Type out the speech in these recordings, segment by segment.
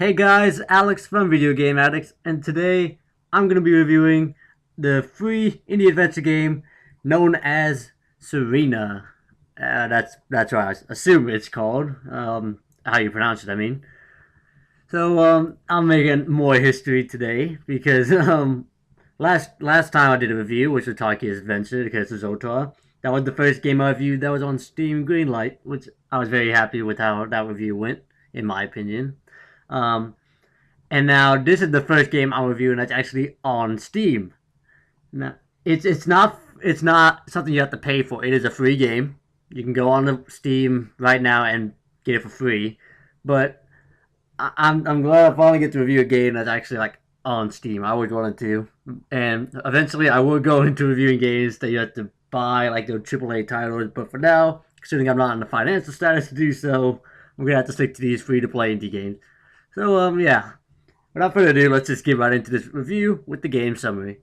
Hey guys, Alex from Video Game Addicts, and today I'm going to be reviewing the free indie adventure game known as Serena. That's what I assume it's called. How you pronounce it, I mean. I'm making more history today because last time I did a review, which was Taki's Adventure, because of Zotar. That was the first game I reviewed that was on Steam Greenlight, which I was very happy with how that review went, in my opinion. Um, and now this is the first game I'm reviewing that's actually on Steam. Now, it's not something you have to pay for. It is a free game. You can go on the Steam right now and get it for free. But I'm glad I finally get to review a game that's actually like on Steam. I always wanted to, and eventually I will go into reviewing games that you have to buy, like the AAA titles. But for now, considering I'm not in the financial status to do so, I'm gonna have to stick to these free to play indie games. Yeah. Without further ado, let's just get right into this review with the game summary.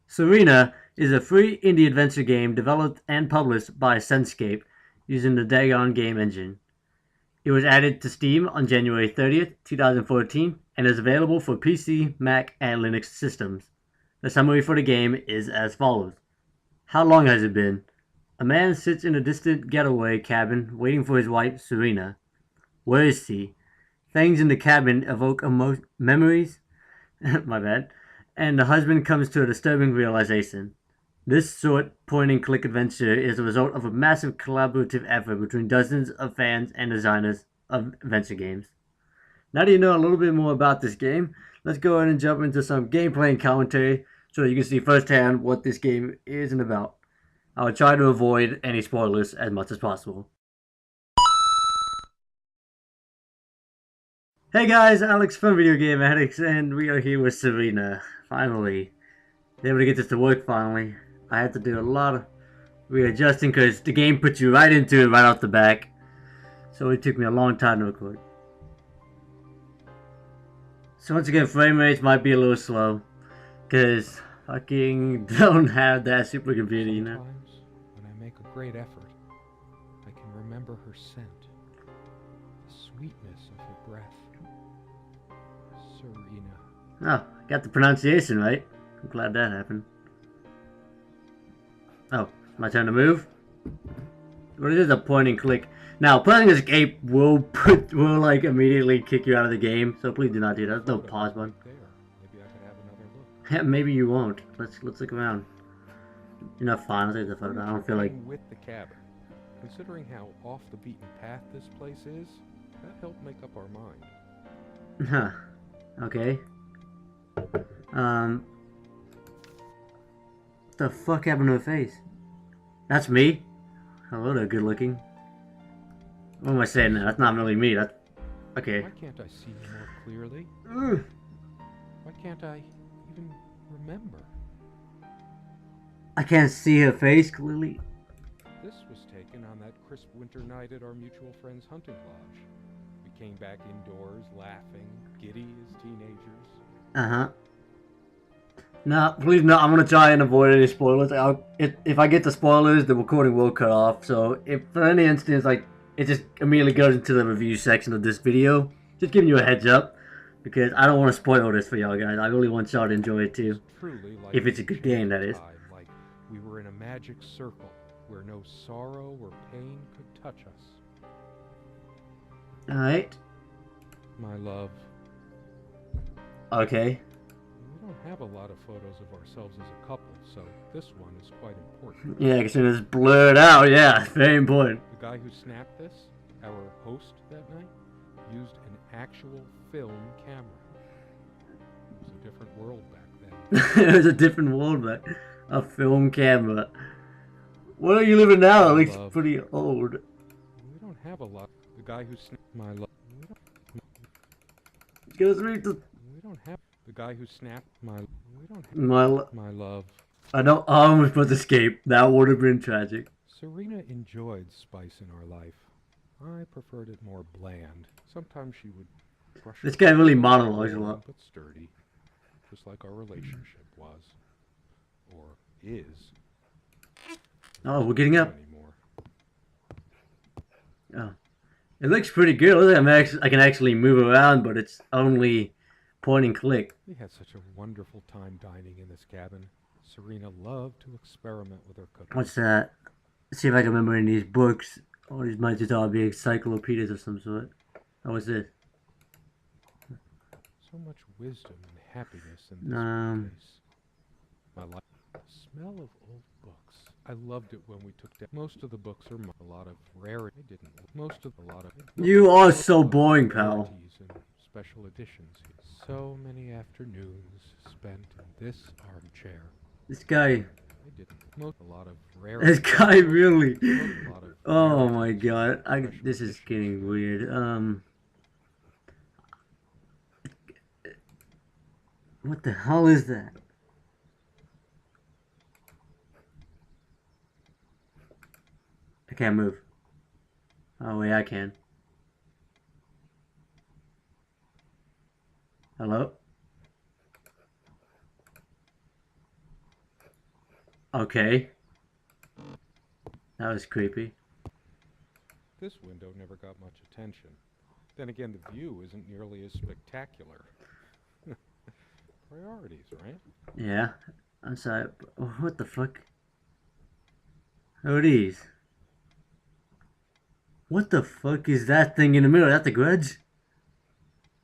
Serena is a free indie adventure game developed and published by Senscape using the Dagon game engine. It was added to Steam on January 30th, 2014, and is available for PC, Mac, and Linux systems. The summary for the game is as follows. How long has it been? A man sits in a distant getaway cabin waiting for his wife, Serena. Where is she? Things in the cabin evoke memories. My bad. And the husband comes to a disturbing realization. This short point-and-click adventure is the result of a massive collaborative effort between dozens of fans and designers of adventure games. Now that you know a little bit more about this game, let's go ahead and jump into some gameplay and commentary so you can see firsthand what this game is and about. I will try to avoid any spoilers as much as possible. Hey guys, Alex from Video Game Addicts, and we are here with Serena. Finally, able to get this to work. Finally, I had to do a lot of readjusting because the game puts you right into it right off the back, so it took me a long time to record. So once again, frame rates might be a little slow because fucking don't have that supercomputer, you know. Sometimes, when I make a great effort, I can remember her scent, the sweetness of her breath. Serena. Oh, got the pronunciation right. I'm glad that happened. Oh, my turn to move. What is a point and click? Now, playing escape will like immediately kick you out of the game, so please do not do that. There's no pause button. There. Maybe I could have another look. Yeah, maybe you won't. Let's look around. You're not fine. I'll take the photo. I don't feel like. With the cabin, considering how off the beaten path this place is, that helped make up our mind. Huh. Okay. What the fuck happened to her face? That's me. Hello there, good looking. What am I saying now? That's not really me. That's okay. Why can't I see you more clearly? Why can't I even remember? I can't see her face clearly. This was taken on that crisp winter night at our mutual friend's hunting lodge. We came back indoors, laughing, giddy as teenagers. Uh-huh. No, please no. I'm gonna try and avoid any spoilers. If I get the spoilers, the recording will cut off. So if for any instance, like, it just immediately goes into the review section of this video, just giving you a heads up, because I don't want to spoil this for y'all guys. I really want y'all to enjoy it too. Like if it's a good game, that is. Like we were in a magic circle where no sorrow or pain could touch us. Alright. My love. Okay. We don't have a lot of photos of ourselves as a couple, so this one is quite important. Yeah, because it's blurred out. Yeah, very important. The guy who snapped this, our host that night, used an actual film camera. It was a different world back then. It was a different world back. A film camera. Where are you living now? It looks pretty old. We don't have a lot. The guy who snapped my love. We don't have the guy who snapped my. We don't have my love. I know. I almost put escape. That would have been tragic. Serena enjoyed spice in our life. I preferred it more bland. Sometimes she would brush. This guy really monologues a lot. But sturdy, just like our relationship was, or is. Oh, we're getting up. Anymore. Oh, It looks pretty good. It looks like I can actually move around, but it's only point and click. We had such a wonderful time dining in this cabin. Serena loved to experiment with her cooking. What's that? Let's see if I can remember any of these books. All these might just all be encyclopedias of some sort. Oh, what's this? So much wisdom and happiness in this place. My life. Smell of old books. I loved it when we took down. Most of the books are a lot of rarity. I didn't. Most of a lot of. You are so boring, pal. And special editions. So many afternoons spent in this armchair. This guy. I didn't. A lot of rarity. This guy really. Lot of Oh my god. This is getting weird. What the hell is that? I can't move. Oh wait, I can. Hello? Okay. That was creepy. This window never got much attention. Then again, the view isn't nearly as spectacular. Priorities, right? Yeah. I'm sorry. What the fuck? Who are these? What the fuck is that thing in the middle? Is that the Grudge?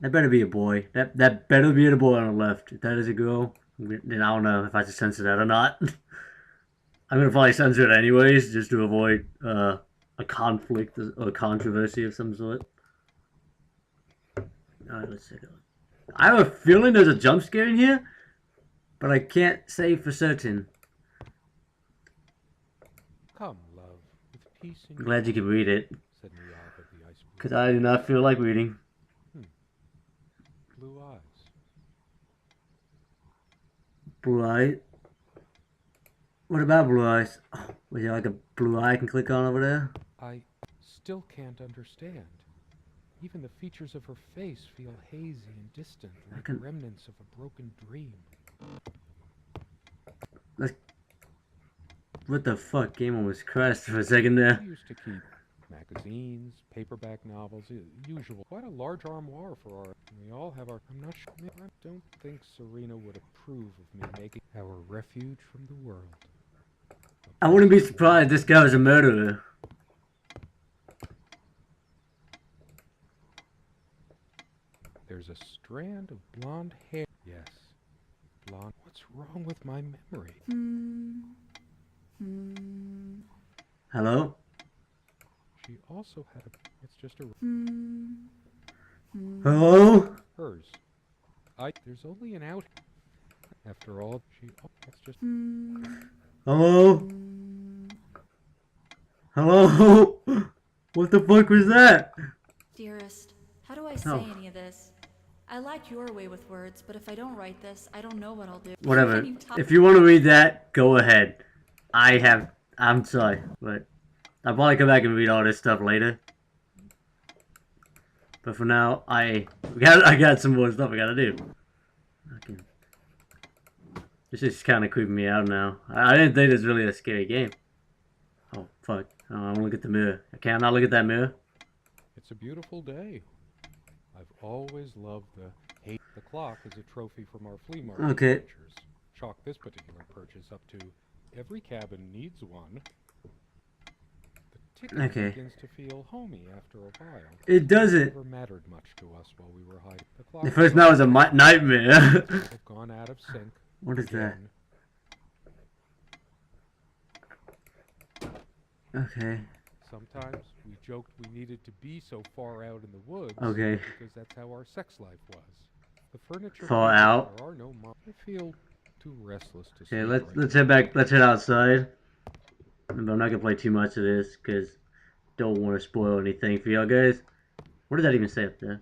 That better be a boy. That better be the boy on the left. If that is a girl, then I don't know if I should censor that or not. I'm gonna probably censor it anyways, just to avoid a conflict or controversy of some sort. Alright, let's take a look. I have a feeling there's a jump scare in here, but I can't say for certain. Come, love, with peace in I'm glad you can read it, said Niaga the ice blue. because I do not feel like reading. Blue eyes. Blue eye. What about blue eyes? Oh, was there like a blue eye I can click on over there? I still can't understand. Even the features of her face feel hazy and distant, like remnants of a broken dream. What the fuck? Game almost crashed for a second there. We used to keep magazines, paperback novels, usual. Quite a large armoire for our. We all have our. I'm not sure. I don't think Serena would approve of me making our refuge from the world. I wouldn't be surprised if this guy was a murderer. There's a strand of blonde hair. Yes, blonde. What's wrong with my memory? Hello? She also had a. It's just a. Hello? Hers. There's only an out. After all, she. Oh, that's just. Hello? Hello? What the fuck was that? Dearest, how do I say any of this? I like your way with words, but if I don't write this, I don't know what I'll do. Whatever. If you want to read that, go ahead. I'm sorry, but I'll probably come back and read all this stuff later. But for now, I got some more stuff I gotta do. Okay. This is kind of creeping me out now. I didn't think this was really a scary game. Oh, fuck. Oh, I want to look at the mirror. I can't not look at that mirror. It's a beautiful day. I've always loved the clock as a trophy from our flea market adventures. Chalk this particular purchase up to every cabin needs one. The ticket begins to feel homey after a while. It doesn't. It never mattered much to us while we were hiding. The first night was a nightmare. Have gone out of sync. What is that? Okay. Sometimes we joked we needed to be so far out in the woods. Okay. Because that's how our sex life was. The furniture. Far out. There are no I feel too restless to. Okay, let's head back. Let's head outside. But I'm not gonna play too much of this because don't want to spoil anything for y'all guys. What does that even say up there?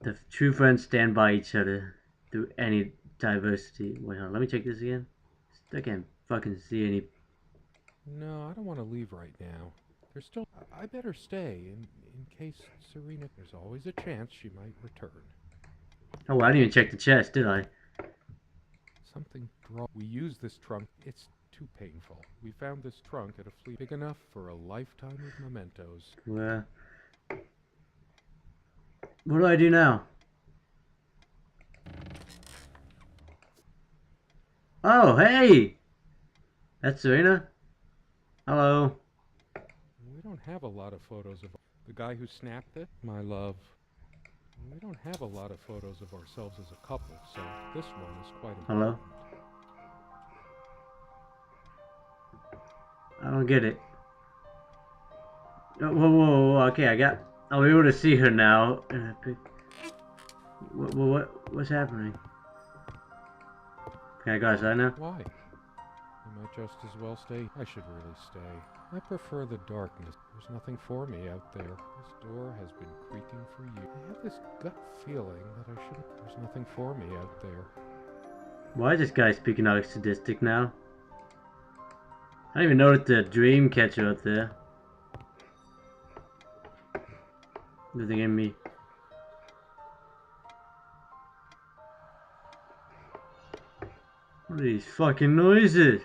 The true friends stand by each other through any diversity. Wait, hold on, let me check this again. I can't fucking see any. No, I don't want to leave right now. There's still. I better stay in case Serena. There's always a chance she might return. Oh, I didn't even check the chest, did I? Something wrong. We use this trunk. It's too painful. We found this trunk at a flea big enough for a lifetime of mementos. Well, What do I do now? Oh, hey! That's Serena. Hello. We don't have a lot of photos of the guy who snapped it, my love. We don't have a lot of photos of ourselves as a couple, so this one is quite Hello. important. I don't get it. Oh, whoa. Okay, I'll be able to see her now. What's happening? Okay, I got that now. Why? I might just as well stay. I should really stay. I prefer the darkness. There's nothing for me out there. This door has been creaking for years. I have this gut feeling that I shouldn't. There's nothing for me out there. Why is this guy speaking out sadistic now? I don't even notice the dream catcher up there. Nothing in me. What are these fucking noises?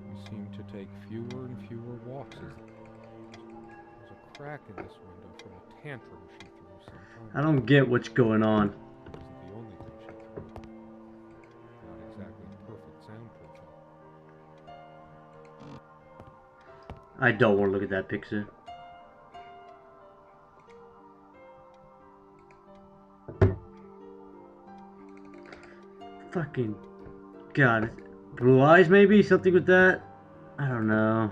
You seem to take fewer and fewer walks. There's a crack in this window from a tantrum she threw sometime. I don't get what's going on. It wasn't the only thing she threw. Not exactly perfect soundproofing. I don't want to look at that picture. Fucking God. Blue eyes maybe? Something with that? I don't know.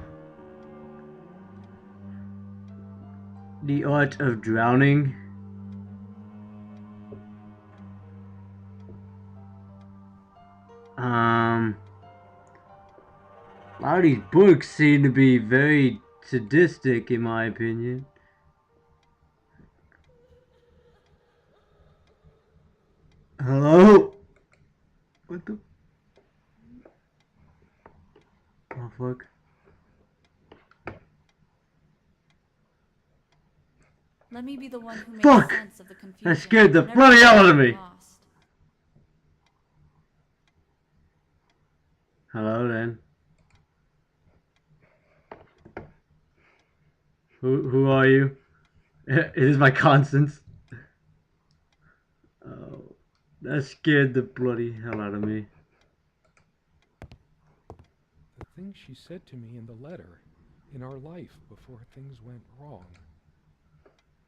The art of drowning. A lot of these books seem to be very sadistic in my opinion. Hello? What the? Oh fuck. Let me be the one who makes Fuck! sense of the confusion. That scared the Never bloody hell out of me. lost. Hello then. Who are you? It is my Constance. Oh, that scared the bloody hell out of me. The things she said to me in the letter, in our life before things went wrong.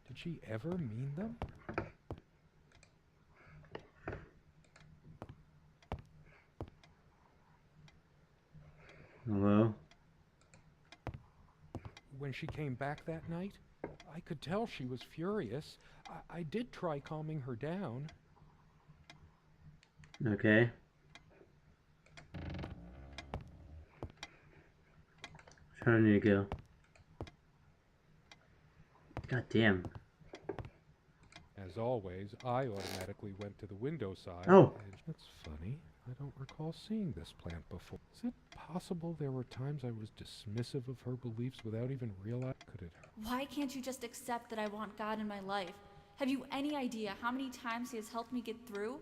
Did she ever mean them? Hello? When she came back that night, I could tell she was furious. I did try calming her down. Okay. Where do I need to go? God damn. As always, I automatically went to the window side. Oh. That's funny. I don't recall seeing this plant before. Is it possible there were times I was dismissive of her beliefs without even realizing? Could it? Why can't you just accept that I want God in my life? Have you any idea how many times he has helped me get through?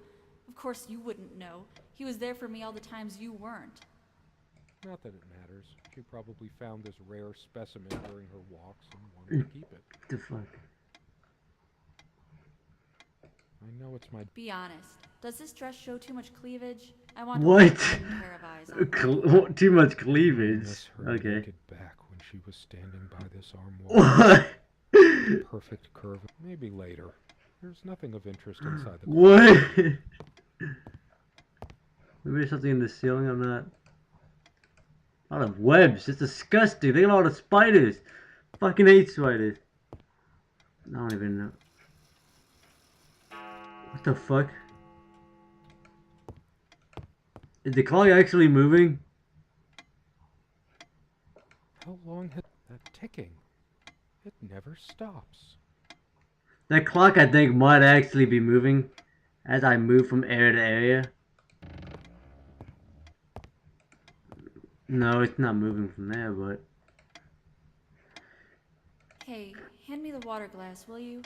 Of course you wouldn't know. He was there for me all the times you weren't. Not that it matters. She probably found this rare specimen during her walks and wanted to keep it. What the fuck? I know it's my... Be honest. Does this dress show too much cleavage? I want What? a pair of eyes on. Too much I cleavage. miss her Okay. naked back when she was standing by this armoire. What? Perfect curve. Maybe later. There's nothing of interest inside the... What? Maybe there's something in the ceiling. I'm not. A lot of webs. It's disgusting. Look at all the spiders. Fucking hate spiders. I don't even know. What the fuck? Is the clock actually moving? How long has that ticking? It never stops. That clock, I think, might actually be moving as I move from area to area. No, it's not moving from there, but... Hey, hand me the water glass, will you?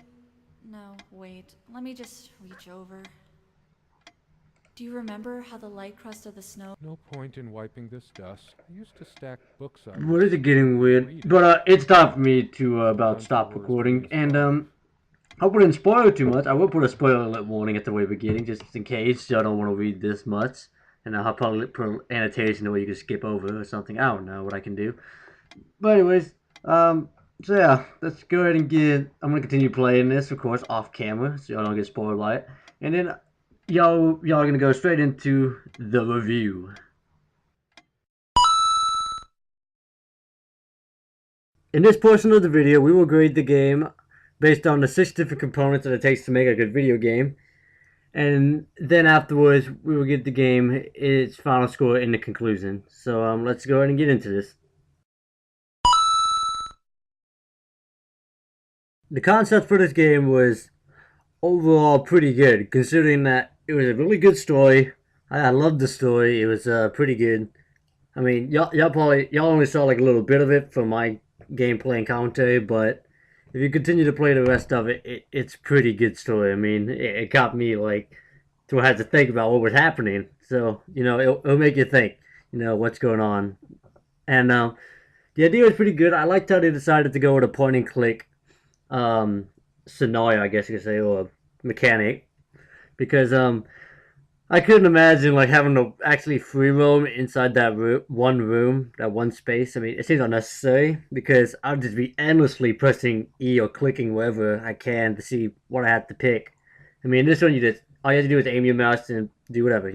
No, wait. Let me just reach over. Do you remember how the light crust of the snow? No point in wiping this dust. I used to stack books up. What is it getting weird? But it stopped me to about stop recording, and I wouldn't spoil too much. I will put a spoiler alert warning at the very beginning, just in case y'all don't want to read this much. And I'll probably put an annotation the way you can skip over or something. I don't know what I can do. But anyways, so yeah, let's go ahead and get. I'm gonna continue playing this, of course, off camera, so y'all don't get spoiled by it. And then y'all are gonna go straight into the review. In this portion of the video, we will grade the game based on the 6 different components that it takes to make a good video game. And then afterwards, we will give the game its final score in the conclusion. So let's go ahead and get into this. The concept for this game was overall pretty good, considering that it was a really good story. I loved the story. It was pretty good. I mean, y'all only saw like a little bit of it from my gameplay and commentary, but if you continue to play the rest of it, it's pretty good story. I mean, it got me like to have to think about what was happening. So it'll make you think, what's going on. And the idea was pretty good. I liked how they decided to go with a point and click scenario, I guess you could say, or mechanic, because I couldn't imagine like having to actually free roam inside that room, that one space. I mean, it seems unnecessary because I'll just be endlessly pressing E or clicking wherever I can to see what I have to pick. I mean, this one all you have to do is aim your mouse and do whatever.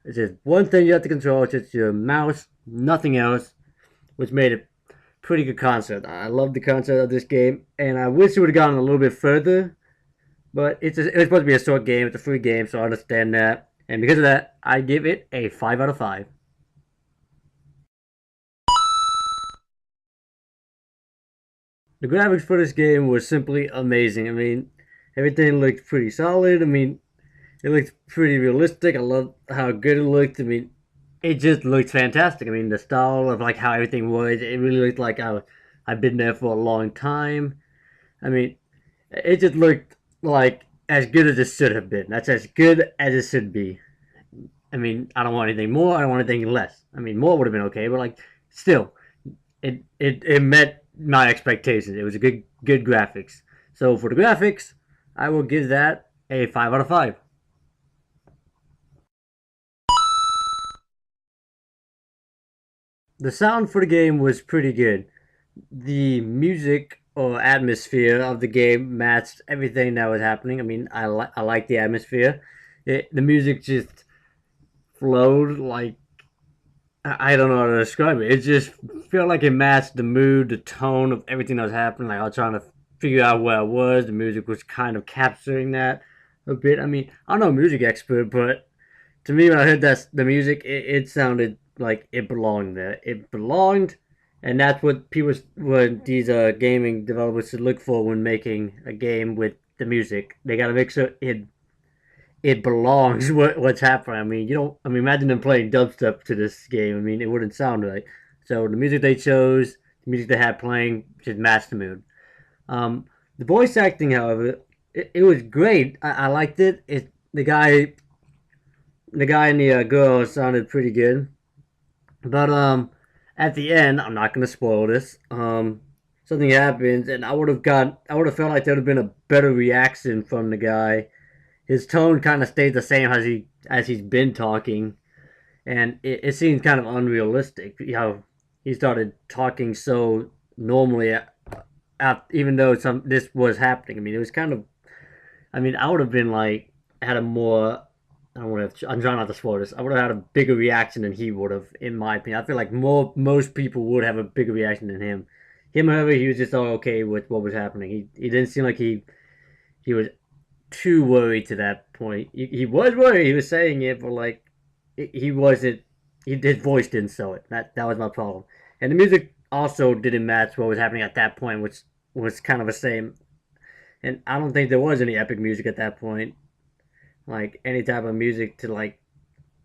It's just one thing you have to control. It's just your mouse, nothing else, which made it pretty good concept. I love the concept of this game, and I wish it would have gone a little bit further. But it's supposed to be a short game. It's a free game, so I understand that. And because of that, I give it a 5 out of 5. The graphics for this game was simply amazing. I mean, everything looked pretty solid. I mean, it looked pretty realistic. I love how good it looked. I mean, it just looked fantastic. I mean, the style of like how everything was, it really looked like I've been there for a long time. I mean, it just looked like as good as it should have been. That's as good as it should be. I mean, I don't want anything more. I don't want anything less. I mean, more would have been okay, but like, still, it met my expectations. It was a good graphics. So for the graphics, I will give that a 5 out of 5. The sound for the game was pretty good. The music or atmosphere of the game matched everything that was happening. I mean, I like the atmosphere. The music just flowed like, I don't know how to describe it. It just felt like it matched the mood, the tone of everything that was happening. Like I was trying to figure out where I was. The music was kind of capturing that a bit. I mean, I'm no music expert, but to me, when I heard the music, it sounded like it belonged there. It belonged, and that's what these gaming developers should look for when making a game with the music. They gotta make sure it belongs what's happening. I mean, imagine them playing dubstep to this game. I mean, it wouldn't sound right. So the music they chose, the music they had playing, just matched the mood. The voice acting, however, it was great. I liked it. The guy and the girl sounded pretty good. But at the end, I'm not gonna spoil this. Something happens, and I would have felt like there would have been a better reaction from the guy. His tone kind of stayed the same as he's been talking, and it seemed kind of unrealistic. He started talking so normally, even though this was happening. I mean, it was kind of. I mean, I would have been like had a more. I'm trying not to spoil this. I would have had a bigger reaction than he would have, in my opinion. I feel like most people would have a bigger reaction than him. However, he was just all okay with what was happening. He didn't seem like he was too worried to that point. He was worried. He was saying it, but like he wasn't. His voice didn't show it. That was my problem. And the music also didn't match what was happening at that point, which was kind of the same. And I don't think there was any epic music at that point. Like any type of music to like,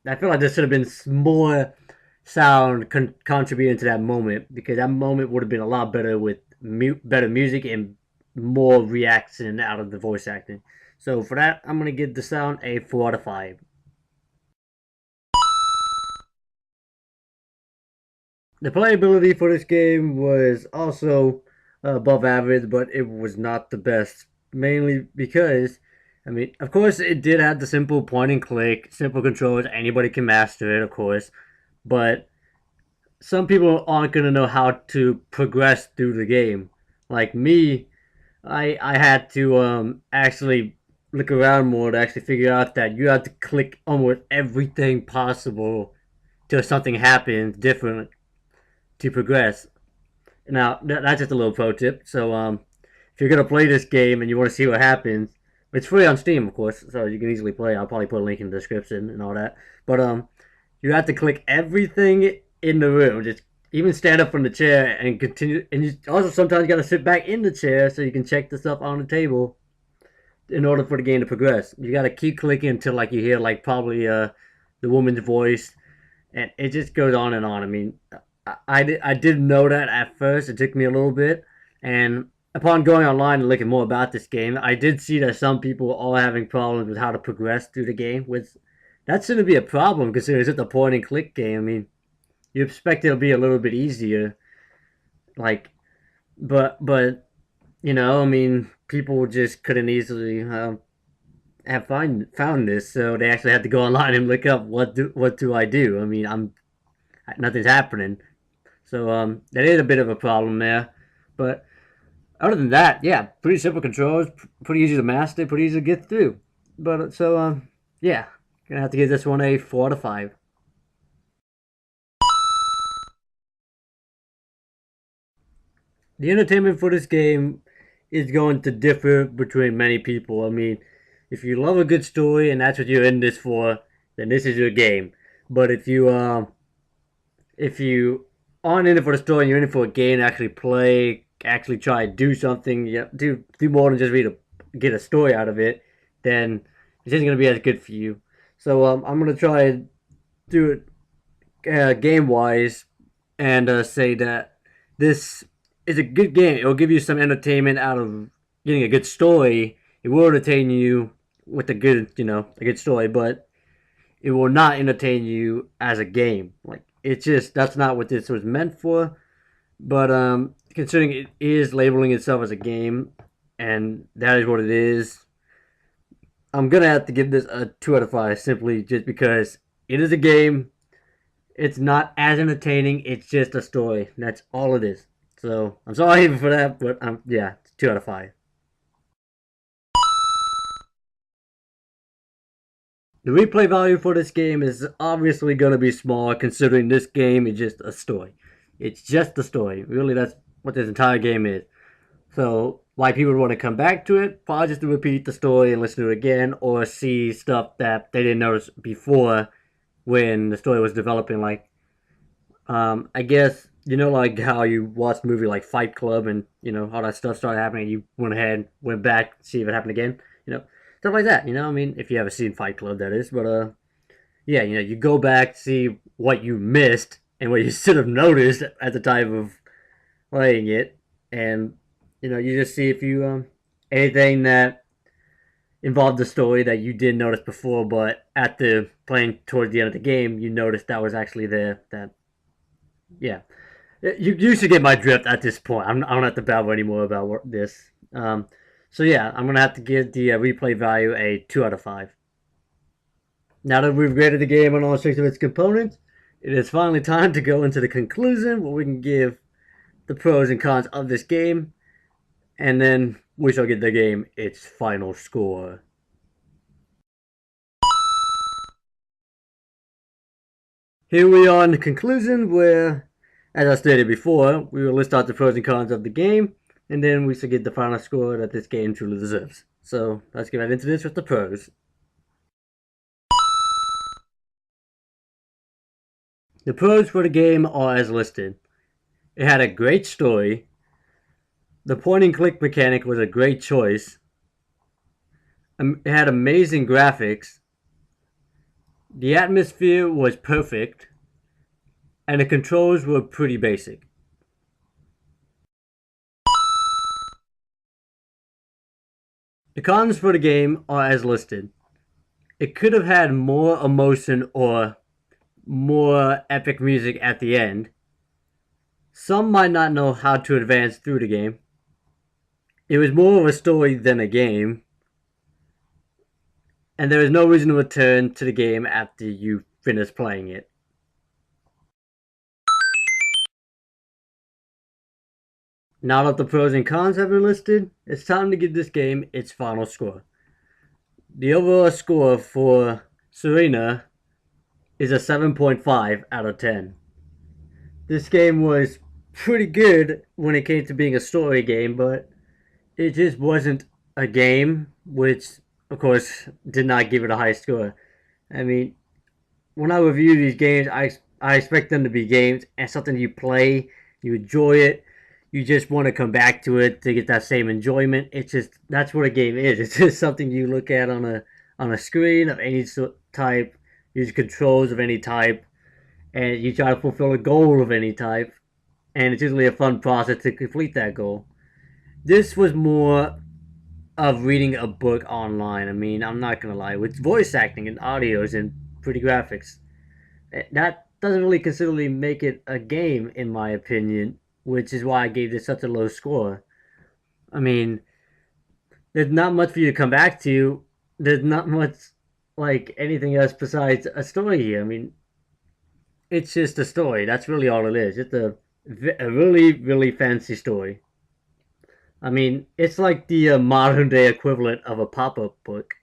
I feel like there should have been more sound contributing to that moment, because that moment would have been a lot better with better music and more reaction out of the voice acting. So for that, I'm gonna give the sound a 4 out of 5. The playability for this game was also above average, but it was not the best. Mainly because, I mean, of course, it did have the simple point and click, simple controls. Anybody can master it, of course. But some people aren't going to know how to progress through the game. Like me, I had to actually look around more to actually figure out that you have to click almost everything possible till something happens different to progress. Now that's just a little pro tip. So if you're gonna play this game and you want to see what happens, it's free on Steam, of course, so you can easily play. I'll probably put a link in the description and all that. But you have to click everything in the room. Just even stand up from the chair and continue. And you also sometimes got to sit back in the chair so you can check the stuff on the table in order for the game to progress. You got to keep clicking until like you hear like probably the woman's voice, and it just goes on and on. I mean, I didn't know that at first. It took me a little bit, and upon going online and looking more about this game, I did see that some people are having problems with how to progress through the game. With that shouldn't be a problem considering it's a point and click game. I mean, you expect it'll be a little bit easier, like, but you know, I mean, people just couldn't easily have found this, so they actually had to go online and look up what do I do. I mean, nothing's happening, so that is a bit of a problem there, but other than that, yeah, pretty simple controls, pretty easy to master, pretty easy to get through. But so yeah, gonna have to give this one a 4 out of 5. The entertainment for this game is going to differ between many people. I mean, if you love a good story and that's what you're in this for, then this is your game. But if you aren't in it for the story and you're in it for a game to actually play, actually try to do something, do more than just get a story out of it, then it isn't gonna be as good for you. So I'm gonna try and do it game wise and say that this is a good game. It will give you some entertainment out of getting a good story. It will entertain you with a good story, but it will not entertain you as a game. Like it's just that's not what this was meant for. But considering it is labeling itself as a game, and that is what it is, I'm gonna have to give this a 2 out of 5 simply just because it is a game. It's not as entertaining. It's just a story. That's all it is. So I'm sorry for that, but yeah, it's 2 out of 5. The replay value for this game is obviously going to be small considering this game is just a story. It's just a story. Really, that's what this entire game is. So why people want to come back to it, probably just to repeat the story and listen to it again, or see stuff that they didn't notice before when the story was developing. Like, I guess, like how you watch a movie like Fight Club and, all that stuff started happening, you went ahead, went back, see if it happened again, stuff like that, I mean, if you haven't seen Fight Club, that is, but, yeah, you go back, see what you missed and what you should have noticed at the time of playing it, and, you just see if you, anything that involved the story that you didn't notice before, but at the playing towards the end of the game, you noticed that was actually there, that, yeah. You should get my drift at this point. I don't have to babble anymore about this. So yeah, I'm gonna have to give the replay value a 2 out of 5. Now that we've graded the game on all 6 of its components, it is finally time to go into the conclusion where we can give the pros and cons of this game, and then we shall give the game its final score. Here we are in the conclusion where, as I stated before, we will list out the pros and cons of the game, and then we shall get the final score that this game truly deserves. So let's get right into this with the pros. The pros for the game are as listed. It had a great story. The point and click mechanic was a great choice. It had amazing graphics. The atmosphere was perfect. And the controls were pretty basic. The cons for the game are as listed. It could have had more emotion or more epic music at the end. some might not know how to advance through the game. It was more of a story than a game, and there is no reason to return to the game after you finish playing it. Now that the pros and cons have been listed, it's time to give this game its final score. The overall score for Serena is a 7.5 out of 10. This game was pretty good when it came to being a story game, but it just wasn't a game, which, of course, did not give it a high score. I mean, when I review these games, I expect them to be games and something you play, you enjoy it, you just want to come back to it to get that same enjoyment. It's just that's what a game is. It's just something you look at on a screen of any type, use controls of any type, and you try to fulfill a goal of any type, and it's usually a fun process to complete that goal. This was more of reading a book online. I mean, I'm not gonna lie, with voice acting and audios and pretty graphics, that doesn't really considerably make it a game, in my opinion, which is why I gave this such a low score. I mean, there's not much for you to come back to. There's not much like anything else besides a story here. I mean, it's just a story. That's really all it is. It's a really, really fancy story. I mean, it's like the modern day equivalent of a pop up book.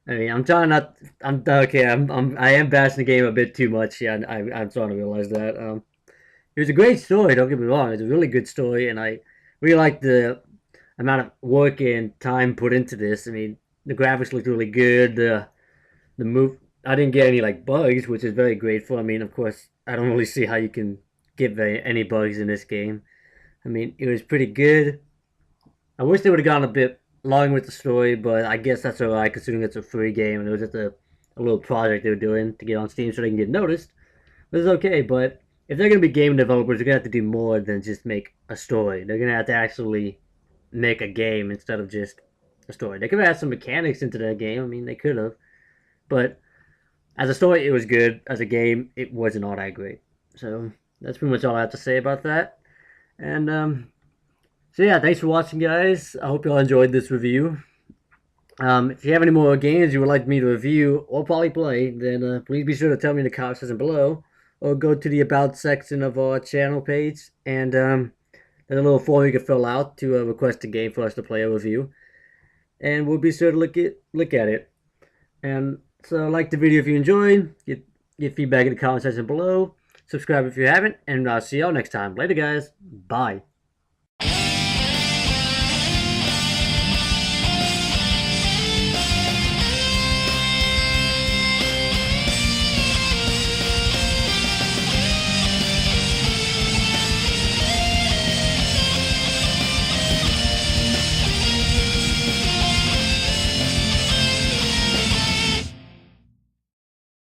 I mean, I'm trying not. I'm okay. I am bashing the game a bit too much. Yeah, I'm starting to realize that. It was a great story. Don't get me wrong. It's a really good story, and I really like the amount of work and time put into this. I mean, the graphics looked really good. The move. I didn't get any like bugs, which is very grateful. I mean, of course, I don't really see how you can get any bugs in this game. I mean, it was pretty good. I wish they would have gone a bit long with the story, but I guess that's alright considering it's a free game and it was just a little project they were doing to get on Steam so they can get noticed. But it's okay, but if they're going to be game developers, they're going to have to do more than just make a story. They're going to have to actually make a game instead of just a story. They could have had some mechanics into that game. I mean, they could have. But as a story, it was good. As a game, it wasn't all that great. So that's pretty much all I have to say about that. And so yeah, thanks for watching, guys. I hope you all enjoyed this review. If you have any more games you would like me to review or probably play, then please be sure to tell me in the comment section below, or go to the About section of our channel page, and there's a little form you can fill out to request a game for us to play or review, and we'll be sure to look at it. And so, like the video if you enjoyed, get feedback in the comment section below, subscribe if you haven't, and I'll see y'all next time. Later, guys. Bye.